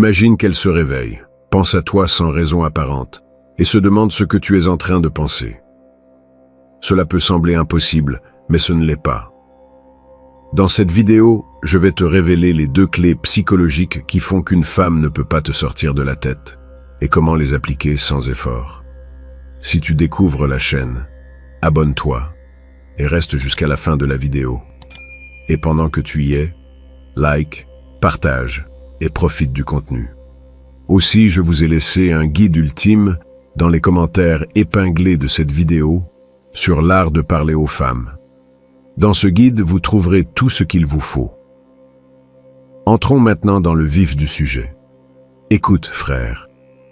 Imagine qu'elle se réveille, pense à toi sans raison apparente, et se demande ce que tu es en train de penser. Cela peut sembler impossible, mais ce ne l'est pas. Dans cette vidéo, je vais te révéler les 2 clés psychologiques qui font qu'une femme ne peut pas te sortir de la tête, et comment les appliquer sans effort. Si tu découvres la chaîne, abonne-toi, et reste jusqu'à la fin de la vidéo. Et pendant que tu y es, like, partage, et profite du contenu. Aussi, je vous ai laissé un guide ultime dans les commentaires épinglés de cette vidéo sur l'art de parler aux femmes. Dans ce guide, vous trouverez tout ce qu'il vous faut. Entrons maintenant dans le vif du sujet. Écoute, frère,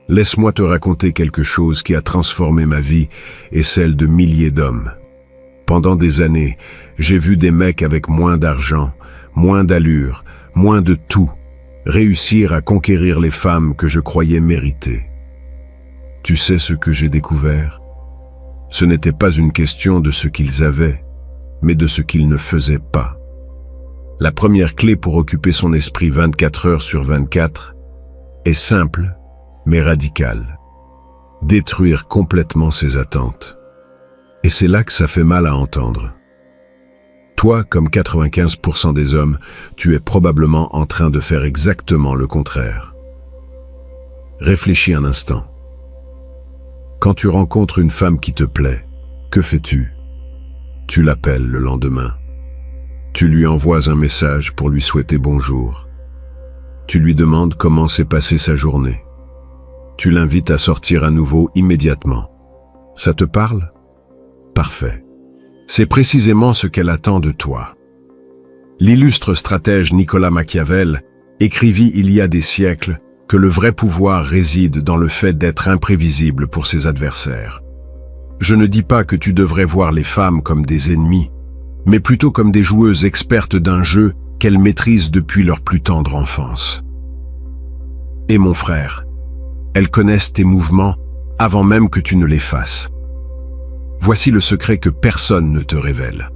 laisse-moi te raconter quelque chose qui a transformé ma vie et celle de milliers d'hommes. Pendant des années, j'ai vu des mecs avec moins d'argent, moins d'allure, moins de tout, réussir à conquérir les femmes que je croyais mériter. Tu sais ce que j'ai découvert? Ce n'était pas une question de ce qu'ils avaient, mais de ce qu'ils ne faisaient pas. La première clé pour occuper son esprit 24 heures sur 24 est simple, mais radicale. Détruire complètement ses attentes. Et c'est là que ça fait mal à entendre. Toi, comme 95% des hommes, tu es probablement en train de faire exactement le contraire. Réfléchis un instant. Quand tu rencontres une femme qui te plaît, que fais-tu? Tu l'appelles le lendemain. Tu lui envoies un message pour lui souhaiter bonjour. Tu lui demandes comment s'est passée sa journée. Tu l'invites à sortir à nouveau immédiatement. Ça te parle? Parfait. C'est précisément ce qu'elle attend de toi. L'illustre stratège Nicolas Machiavel écrivit il y a des siècles que le vrai pouvoir réside dans le fait d'être imprévisible pour ses adversaires. Je ne dis pas que tu devrais voir les femmes comme des ennemis, mais plutôt comme des joueuses expertes d'un jeu qu'elles maîtrisent depuis leur plus tendre enfance. Et mon frère, elles connaissent tes mouvements avant même que tu ne les fasses. Voici le secret que personne ne te révèle.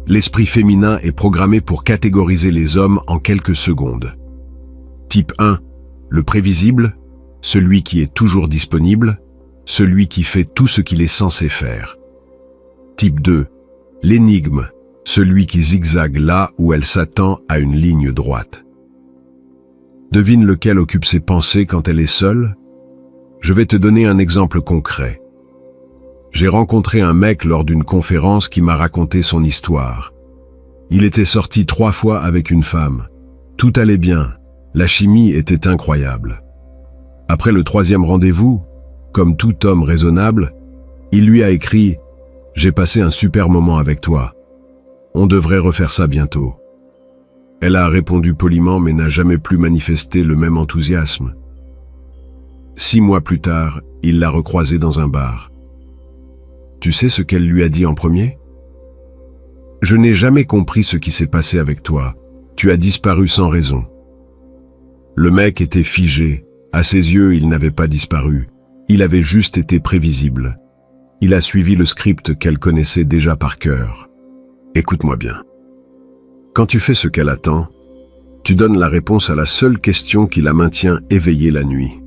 L'esprit féminin est programmé pour catégoriser les hommes en quelques secondes. Type 1, le prévisible, celui qui est toujours disponible, celui qui fait tout ce qu'il est censé faire. Type 2, l'énigme, celui qui zigzague là où elle s'attend à une ligne droite. Devine lequel occupe ses pensées quand elle est seule? Je vais te donner un exemple concret. J'ai rencontré un mec lors d'une conférence qui m'a raconté son histoire. Il était sorti 3 fois avec une femme. Tout allait bien, la chimie était incroyable. Après le 3e rendez-vous, comme tout homme raisonnable, il lui a écrit « J'ai passé un super moment avec toi. On devrait refaire ça bientôt. » Elle a répondu poliment mais n'a jamais plus manifesté le même enthousiasme. 6 mois plus tard, il l'a recroisée dans un bar. Tu sais ce qu'elle lui a dit en premier? « Je n'ai jamais compris ce qui s'est passé avec toi. Tu as disparu sans raison. » Le mec était figé. À ses yeux, il n'avait pas disparu. Il avait juste été prévisible. Il a suivi le script qu'elle connaissait déjà par cœur. Écoute-moi bien. Quand tu fais ce qu'elle attend, tu donnes la réponse à la seule question qui la maintient éveillée la nuit.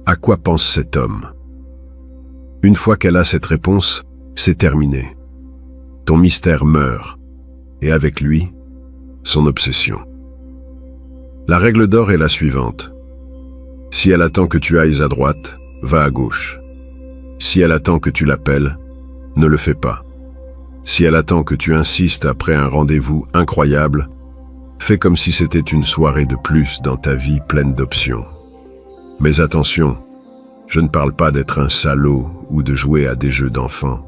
À quoi pense cet homme? Une fois qu'elle a cette réponse, c'est terminé. Ton mystère meurt, et avec lui, son obsession. La règle d'or est la suivante. Si elle attend que tu ailles à droite, va à gauche. Si elle attend que tu l'appelles, ne le fais pas. Si elle attend que tu insistes après un rendez-vous incroyable, fais comme si c'était une soirée de plus dans ta vie pleine d'options. Mais attention, je ne parle pas d'être un salaud ou de jouer à des jeux d'enfants.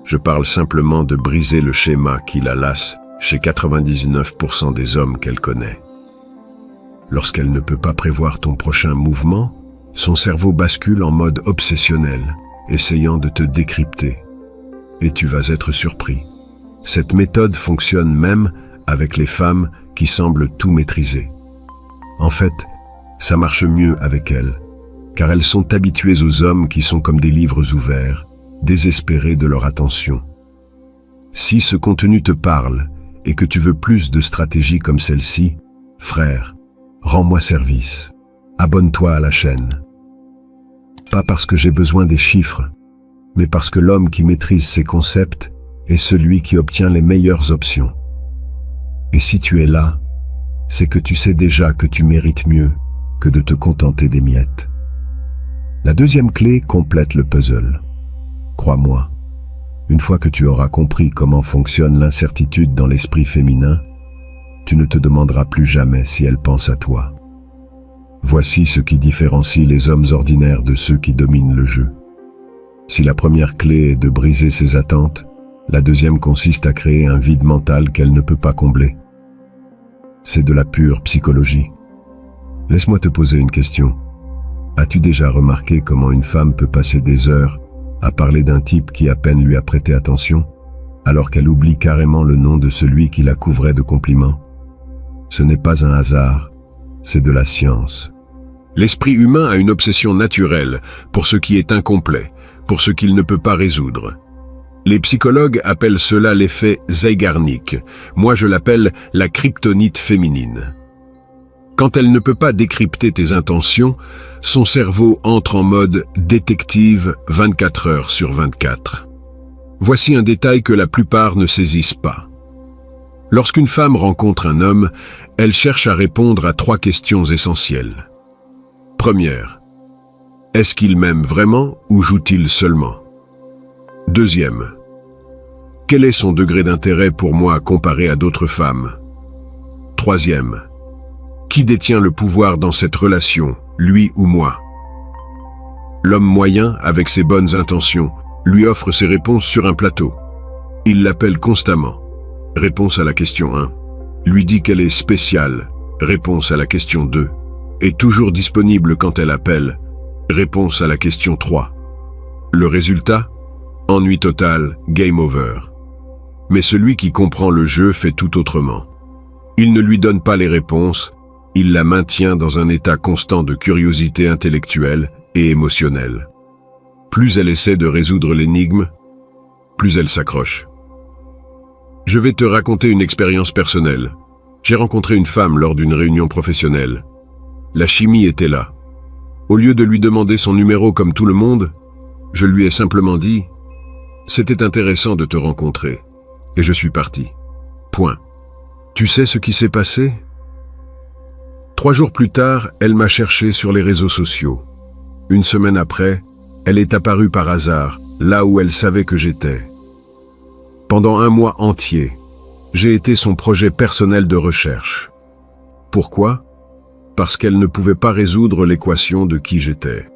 Je parle simplement de briser le schéma qui la lasse chez 99% des hommes qu'elle connaît. Lorsqu'elle ne peut pas prévoir ton prochain mouvement, son cerveau bascule en mode obsessionnel, essayant de te décrypter. Et tu vas être surpris. Cette méthode fonctionne même avec les femmes qui semblent tout maîtriser. En fait, ça marche mieux avec elles, car elles sont habituées aux hommes qui sont comme des livres ouverts, désespérés de leur attention. Si ce contenu te parle et que tu veux plus de stratégies comme celle-ci, frère, Rends-moi service. Abonne-toi à la chaîne. Pas parce que j'ai besoin des chiffres, mais parce que l'homme qui maîtrise ces concepts est celui qui obtient les meilleures options. Et si tu es là, c'est que tu sais déjà que tu mérites mieux que de te contenter des miettes. La deuxième clé complète le puzzle. Crois-moi, une fois que tu auras compris comment fonctionne l'incertitude dans l'esprit féminin, tu ne te demanderas plus jamais si elle pense à toi. Voici ce qui différencie les hommes ordinaires de ceux qui dominent le jeu. Si la première clé est de briser ses attentes, la deuxième consiste à créer un vide mental qu'elle ne peut pas combler. C'est de la pure psychologie. Laisse-moi te poser une question. As-tu déjà remarqué comment une femme peut passer des heures à parler d'un type qui à peine lui a prêté attention, alors qu'elle oublie carrément le nom de celui qui la couvrait de compliments? Ce n'est pas un hasard, c'est de la science. L'esprit humain a une obsession naturelle pour ce qui est incomplet, pour ce qu'il ne peut pas résoudre. Les psychologues appellent cela l'effet Zeigarnik. Moi, je l'appelle la kryptonite féminine. Quand elle ne peut pas décrypter tes intentions, son cerveau entre en mode détective 24 heures sur 24. Voici un détail que la plupart ne saisissent pas. Lorsqu'une femme rencontre un homme, elle cherche à répondre à 3 questions essentielles. Première, est-ce qu'il m'aime vraiment ou joue-t-il seulement? Deuxième, quel est son degré d'intérêt pour moi comparé à d'autres femmes? Troisième, qui détient le pouvoir dans cette relation, lui ou moi? L'homme moyen, avec ses bonnes intentions, lui offre ses réponses sur un plateau. Il l'appelle constamment. Réponse à la question 1. Lui dit qu'elle est spéciale. Réponse à la question 2. Est toujours disponible quand elle appelle. Réponse à la question 3. Le résultat? Ennui total, game over. Mais celui qui comprend le jeu fait tout autrement. Il ne lui donne pas les réponses, il la maintient dans un état constant de curiosité intellectuelle et émotionnelle. Plus elle essaie de résoudre l'énigme, plus elle s'accroche. Je vais te raconter une expérience personnelle. J'ai rencontré une femme lors d'une réunion professionnelle. La chimie était là. Au lieu de lui demander son numéro comme tout le monde, je lui ai simplement dit « C'était intéressant de te rencontrer. » Et je suis parti. Point. Tu sais ce qui s'est passé? 3 jours plus tard, elle m'a cherché sur les réseaux sociaux. Une semaine après, elle est apparue par hasard, là où elle savait que j'étais. Pendant 1 mois entier, j'ai été son projet personnel de recherche. Pourquoi? Parce qu'elle ne pouvait pas résoudre l'équation de qui j'étais.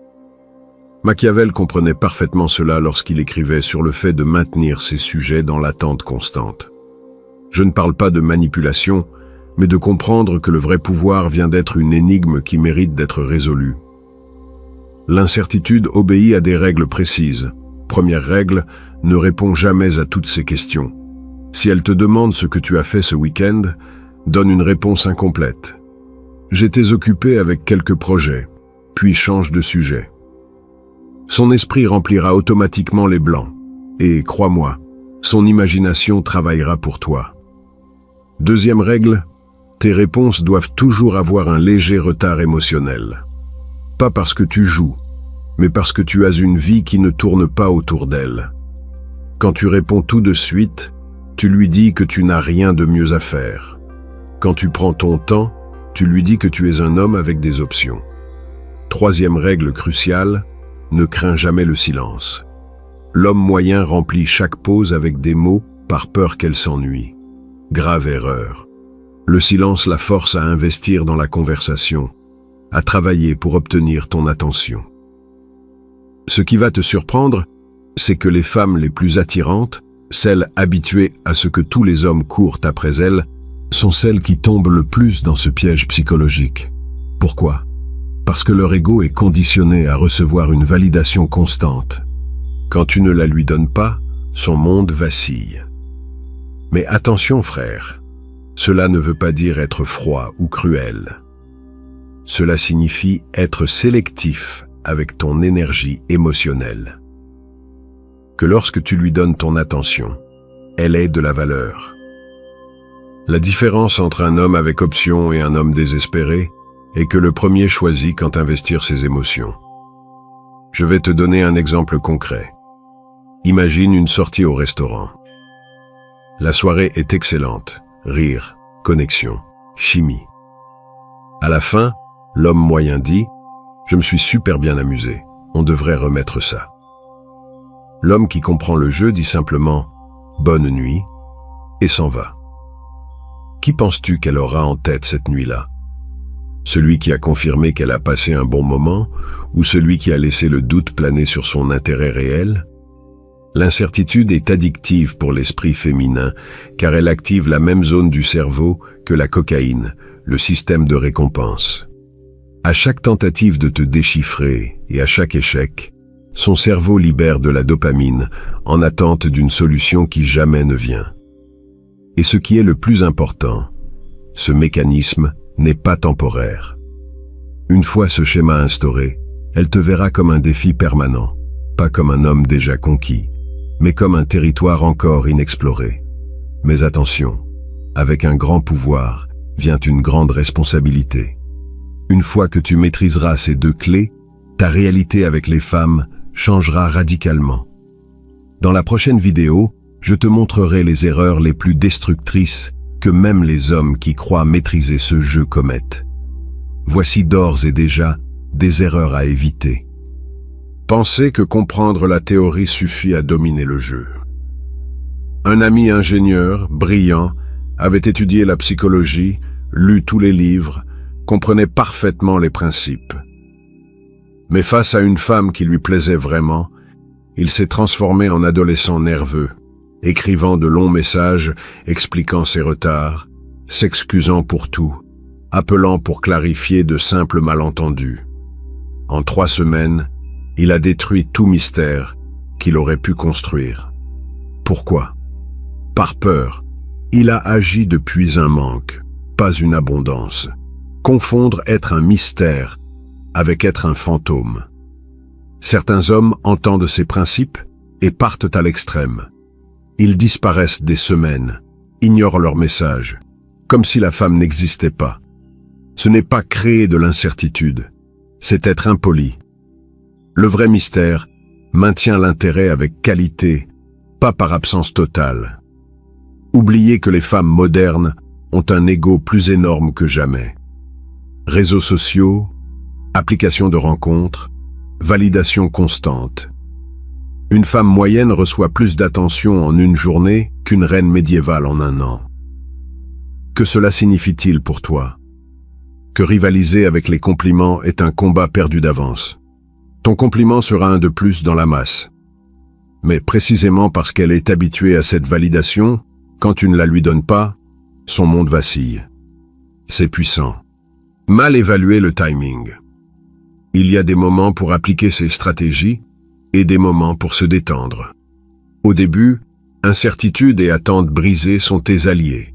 Machiavel comprenait parfaitement cela lorsqu'il écrivait sur le fait de maintenir ses sujets dans l'attente constante. Je ne parle pas de manipulation, mais de comprendre que le vrai pouvoir vient d'être une énigme qui mérite d'être résolue. L'incertitude obéit à des règles précises. Première règle, ne réponds jamais à toutes ces questions. Si elle te demande ce que tu as fait ce week-end, donne une réponse incomplète. J'étais occupé avec quelques projets, puis change de sujet. Son esprit remplira automatiquement les blancs, et crois-moi, son imagination travaillera pour toi. Deuxième règle, tes réponses doivent toujours avoir un léger retard émotionnel. Pas parce que tu joues, mais parce que tu as une vie qui ne tourne pas autour d'elle. Quand tu réponds tout de suite, tu lui dis que tu n'as rien de mieux à faire. Quand tu prends ton temps, tu lui dis que tu es un homme avec des options. Troisième règle cruciale, ne crains jamais le silence. L'homme moyen remplit chaque pause avec des mots par peur qu'elle s'ennuie. Grave erreur. Le silence la force à investir dans la conversation, à travailler pour obtenir ton attention. Ce qui va te surprendre, c'est que les femmes les plus attirantes, celles habituées à ce que tous les hommes courent après elles, sont celles qui tombent le plus dans ce piège psychologique. Pourquoi? Parce que leur ego est conditionné à recevoir une validation constante. Quand tu ne la lui donnes pas, son monde vacille. Mais attention frère, cela ne veut pas dire être froid ou cruel. Cela signifie être sélectif avec ton énergie émotionnelle. Que lorsque tu lui donnes ton attention, elle ait de la valeur. La différence entre un homme avec option et un homme désespéré, et que le premier choisit quand investir ses émotions. Je vais te donner un exemple concret. Imagine une sortie au restaurant. La soirée est excellente. Rire, connexion, chimie. À la fin, l'homme moyen dit « Je me suis super bien amusé, on devrait remettre ça ». L'homme qui comprend le jeu dit simplement « Bonne nuit » et s'en va. Qui penses-tu qu'elle aura en tête cette nuit-là? Celui qui a confirmé qu'elle a passé un bon moment ou celui qui a laissé le doute planer sur son intérêt réel? L'incertitude est addictive pour l'esprit féminin car elle active la même zone du cerveau que la cocaïne, le système de récompense. À chaque tentative de te déchiffrer et à chaque échec, son cerveau libère de la dopamine en attente d'une solution qui jamais ne vient. Et ce qui est le plus important, ce mécanisme n'est pas temporaire. Une fois ce schéma instauré, elle te verra comme un défi permanent, pas comme un homme déjà conquis, mais comme un territoire encore inexploré. Mais attention, avec un grand pouvoir vient une grande responsabilité. Une fois que tu maîtriseras ces deux clés, ta réalité avec les femmes changera radicalement. Dans la prochaine vidéo, je te montrerai les erreurs les plus destructrices que même les hommes qui croient maîtriser ce jeu commettent. Voici d'ores et déjà des erreurs à éviter. Penser que comprendre la théorie suffit à dominer le jeu. Un ami ingénieur, brillant, avait étudié la psychologie, lu tous les livres, comprenait parfaitement les principes. Mais face à une femme qui lui plaisait vraiment, il s'est transformé en adolescent nerveux, écrivant de longs messages, expliquant ses retards, s'excusant pour tout, appelant pour clarifier de simples malentendus. En 3 semaines, il a détruit tout mystère qu'il aurait pu construire. Pourquoi? Par peur. Il a agi depuis un manque, pas une abondance. Confondre être un mystère avec être un fantôme. Certains hommes entendent ces principes et partent à l'extrême. Ils disparaissent des semaines, ignorent leur message, comme si la femme n'existait pas. Ce n'est pas créer de l'incertitude, c'est être impoli. Le vrai mystère maintient l'intérêt avec qualité, pas par absence totale. Oubliez que les femmes modernes ont un ego plus énorme que jamais. Réseaux sociaux, applications de rencontres, validation constante. Une femme moyenne reçoit plus d'attention en une journée qu'une reine médiévale en un an. Que cela signifie-t-il pour toi? Que rivaliser avec les compliments est un combat perdu d'avance. Ton compliment sera un de plus dans la masse. Mais précisément parce qu'elle est habituée à cette validation, quand tu ne la lui donnes pas, son monde vacille. C'est puissant. Mal évaluer le timing. Il y a des moments pour appliquer ces stratégies et des moments pour se détendre. Au début, incertitude et attente brisée sont tes alliés.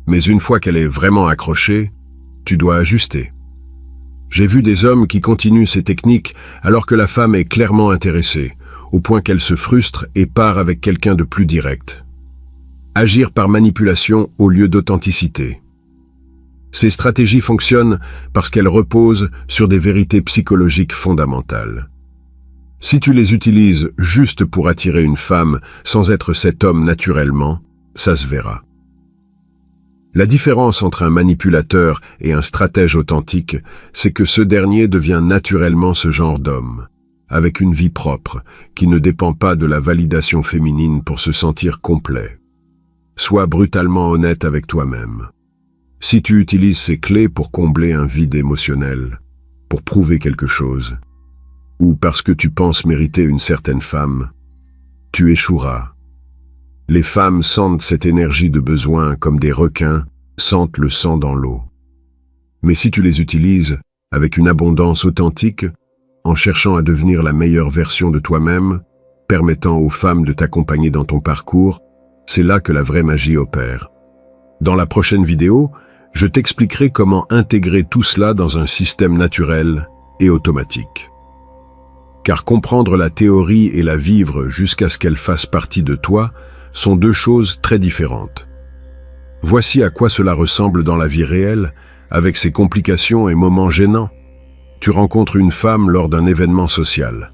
Mais une fois qu'elle est vraiment accrochée, tu dois ajuster. J'ai vu des hommes qui continuent ces techniques alors que la femme est clairement intéressée, au point qu'elle se frustre et part avec quelqu'un de plus direct. Agir par manipulation au lieu d'authenticité. Ces stratégies fonctionnent parce qu'elles reposent sur des vérités psychologiques fondamentales. Si tu les utilises juste pour attirer une femme sans être cet homme naturellement, ça se verra. La différence entre un manipulateur et un stratège authentique, c'est que ce dernier devient naturellement ce genre d'homme, avec une vie propre, qui ne dépend pas de la validation féminine pour se sentir complet. Sois brutalement honnête avec toi-même. Si tu utilises ces clés pour combler un vide émotionnel, pour prouver quelque chose, ou parce que tu penses mériter une certaine femme, tu échoueras. Les femmes sentent cette énergie de besoin comme des requins sentent le sang dans l'eau. Mais si tu les utilises avec une abondance authentique, en cherchant à devenir la meilleure version de toi-même, permettant aux femmes de t'accompagner dans ton parcours, c'est là que la vraie magie opère. Dans la prochaine vidéo, je t'expliquerai comment intégrer tout cela dans un système naturel et automatique. Car comprendre la théorie et la vivre jusqu'à ce qu'elle fasse partie de toi sont deux choses très différentes. Voici à quoi cela ressemble dans la vie réelle, avec ses complications et moments gênants. Tu rencontres une femme lors d'un événement social.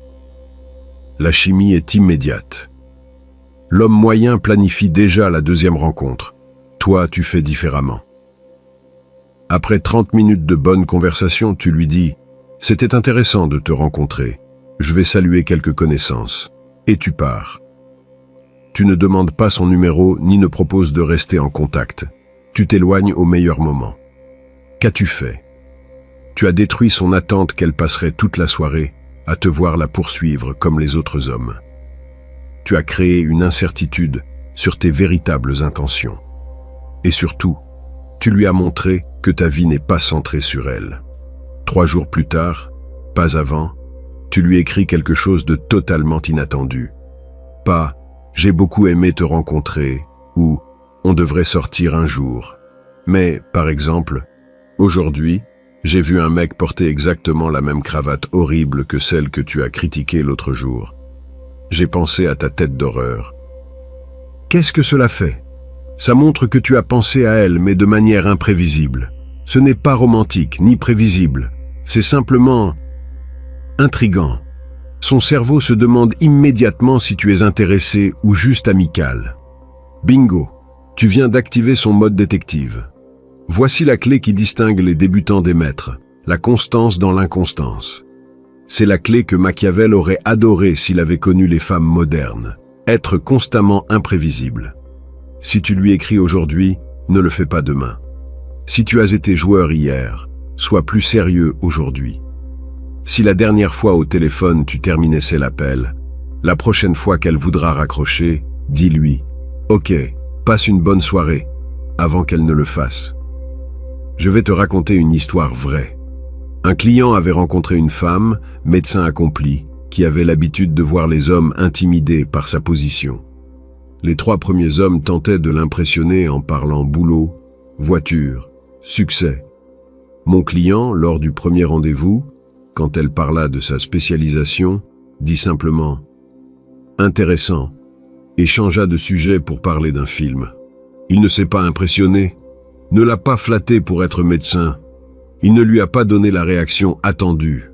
La chimie est immédiate. L'homme moyen planifie déjà la deuxième rencontre. Toi, tu fais différemment. Après 30 minutes de bonne conversation, tu lui dis « C'était intéressant de te rencontrer. Je vais saluer quelques connaissances. » Et tu pars. Tu ne demandes pas son numéro ni ne proposes de rester en contact. Tu t'éloignes au meilleur moment. Qu'as-tu fait? Tu as détruit son attente qu'elle passerait toute la soirée à te voir la poursuivre comme les autres hommes. Tu as créé une incertitude sur tes véritables intentions. Et surtout, tu lui as montré que ta vie n'est pas centrée sur elle. 3 jours plus tard, pas avant, tu lui écris quelque chose de totalement inattendu. Pas « j'ai beaucoup aimé te rencontrer » ou « on devrait sortir un jour ». Mais, par exemple, « aujourd'hui, j'ai vu un mec porter exactement la même cravate horrible que celle que tu as critiquée l'autre jour. J'ai pensé à ta tête d'horreur. » Qu'est-ce que cela fait? Ça montre que tu as pensé à elle, mais de manière imprévisible. Ce n'est pas romantique, ni prévisible. C'est simplement intriguant. Son cerveau se demande immédiatement si tu es intéressé ou juste amical. Bingo, tu viens d'activer son mode détective. Voici la clé qui distingue les débutants des maîtres, la constance dans l'inconstance. C'est la clé que Machiavel aurait adorée s'il avait connu les femmes modernes, être constamment imprévisible. Si tu lui écris aujourd'hui, ne le fais pas demain. Si tu as été joueur hier, sois plus sérieux aujourd'hui. Si la dernière fois au téléphone tu terminais l'appel, la prochaine fois qu'elle voudra raccrocher, dis-lui « Ok, passe une bonne soirée » avant qu'elle ne le fasse. Je vais te raconter une histoire vraie. Un client avait rencontré une femme, médecin accompli, qui avait l'habitude de voir les hommes intimidés par sa position. Les 3 premiers hommes tentaient de l'impressionner en parlant boulot, voiture, succès. Mon client, lors du premier rendez-vous, quand elle parla de sa spécialisation, dit simplement « Intéressant » et changea de sujet pour parler d'un film. Il ne s'est pas impressionné, ne l'a pas flatté pour être médecin. Il ne lui a pas donné la réaction attendue.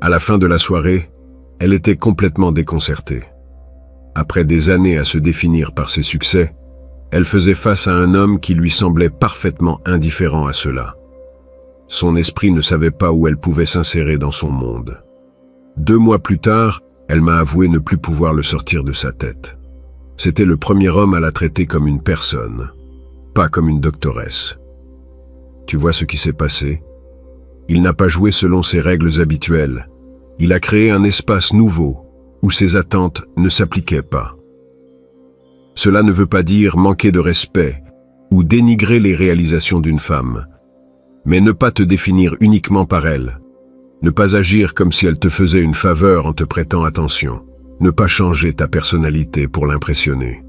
À la fin de la soirée, elle était complètement déconcertée. Après des années à se définir par ses succès, elle faisait face à un homme qui lui semblait parfaitement indifférent à cela. Son esprit ne savait pas où elle pouvait s'insérer dans son monde. 2 mois plus tard, elle m'a avoué ne plus pouvoir le sortir de sa tête. C'était le premier homme à la traiter comme une personne, pas comme une doctoresse. Tu vois ce qui s'est passé? Il n'a pas joué selon ses règles habituelles. Il a créé un espace nouveau, où ses attentes ne s'appliquaient pas. Cela ne veut pas dire manquer de respect ou dénigrer les réalisations d'une femme, mais ne pas te définir uniquement par elle, ne pas agir comme si elle te faisait une faveur en te prêtant attention, ne pas changer ta personnalité pour l'impressionner.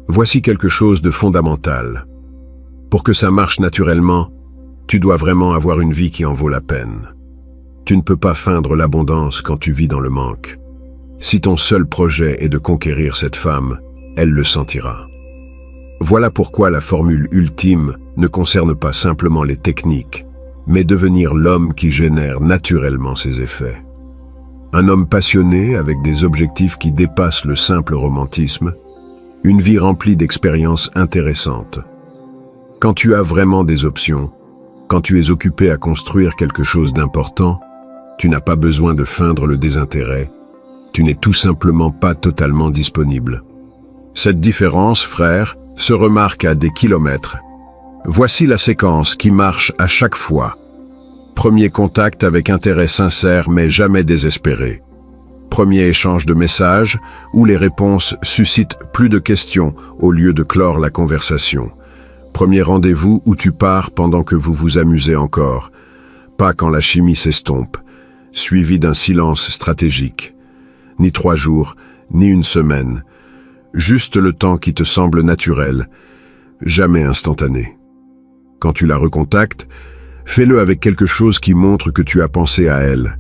Voici quelque chose de fondamental. Pour que ça marche naturellement, tu dois vraiment avoir une vie qui en vaut la peine. Tu ne peux pas feindre l'abondance quand tu vis dans le manque. Si ton seul projet est de conquérir cette femme, elle le sentira. Voilà pourquoi la formule ultime ne concerne pas simplement les techniques, mais devenir l'homme qui génère naturellement ses effets. Un homme passionné avec des objectifs qui dépassent le simple romantisme, une vie remplie d'expériences intéressantes. Quand tu as vraiment des options, quand tu es occupé à construire quelque chose d'important, tu n'as pas besoin de feindre le désintérêt, tu n'es tout simplement pas totalement disponible. Cette différence, frère, se remarque à des kilomètres. Voici la séquence qui marche à chaque fois. Premier contact avec intérêt sincère mais jamais désespéré. Premier échange de messages où les réponses suscitent plus de questions au lieu de clore la conversation. Premier rendez-vous où tu pars pendant que vous vous amusez encore, pas quand la chimie s'estompe, suivi d'un silence stratégique. Ni 3 jours, ni 1 semaine. Juste le temps qui te semble naturel, jamais instantané. Quand tu la recontactes, fais-le avec quelque chose qui montre que tu as pensé à elle,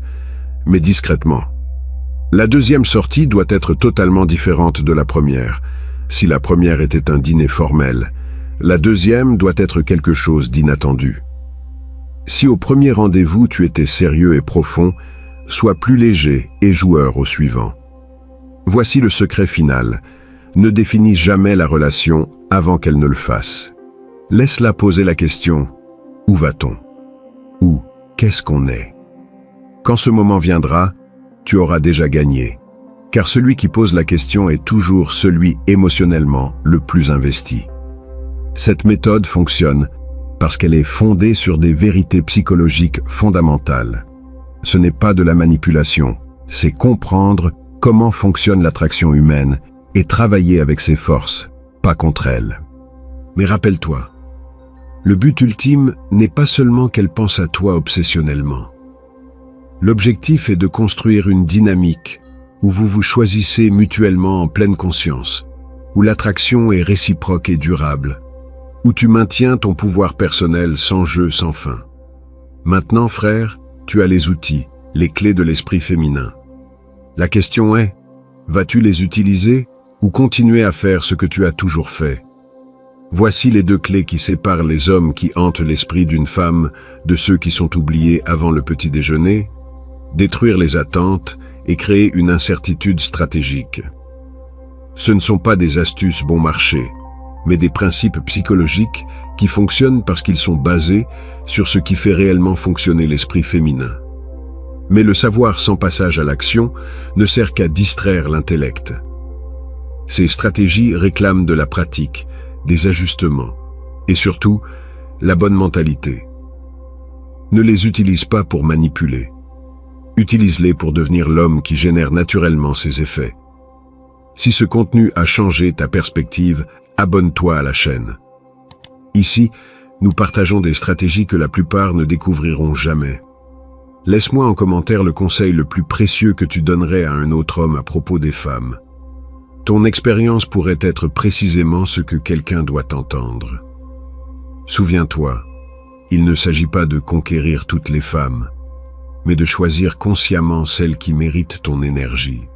mais discrètement. La deuxième sortie doit être totalement différente de la première. Si la première était un dîner formel, la deuxième doit être quelque chose d'inattendu. Si au premier rendez-vous tu étais sérieux et profond, sois plus léger et joueur au suivant. Voici le secret final. Ne définis jamais la relation avant qu'elle ne le fasse. Laisse-la poser la question « Où va-t-on » ou « Qu'est-ce qu'on est ?» Quand ce moment viendra, tu auras déjà gagné. Car celui qui pose la question est toujours celui émotionnellement le plus investi. Cette méthode fonctionne parce qu'elle est fondée sur des vérités psychologiques fondamentales. Ce n'est pas de la manipulation, c'est comprendre comment fonctionne l'attraction humaine et travailler avec ses forces, pas contre elle. Mais rappelle-toi, le but ultime n'est pas seulement qu'elle pense à toi obsessionnellement. L'objectif est de construire une dynamique où vous vous choisissez mutuellement en pleine conscience, où l'attraction est réciproque et durable, où tu maintiens ton pouvoir personnel sans jeu, sans fin. Maintenant, frère, tu as les outils, les clés de l'esprit féminin. La question est, vas-tu les utiliser ou continuer à faire ce que tu as toujours fait? Voici les deux clés qui séparent les hommes qui hantent l'esprit d'une femme de ceux qui sont oubliés avant le petit déjeuner, détruire les attentes et créer une incertitude stratégique. Ce ne sont pas des astuces bon marché, mais des principes psychologiques qui fonctionnent parce qu'ils sont basés sur ce qui fait réellement fonctionner l'esprit féminin. Mais le savoir sans passage à l'action ne sert qu'à distraire l'intellect. Ces stratégies réclament de la pratique, des ajustements et surtout la bonne mentalité. Ne les utilise pas pour manipuler. Utilise-les pour devenir l'homme qui génère naturellement ses effets. Si ce contenu a changé ta perspective, abonne-toi à la chaîne. Ici, nous partageons des stratégies que la plupart ne découvriront jamais. Laisse-moi en commentaire le conseil le plus précieux que tu donnerais à un autre homme à propos des femmes. Ton expérience pourrait être précisément ce que quelqu'un doit entendre. Souviens-toi, il ne s'agit pas de conquérir toutes les femmes, mais de choisir consciemment celles qui méritent ton énergie.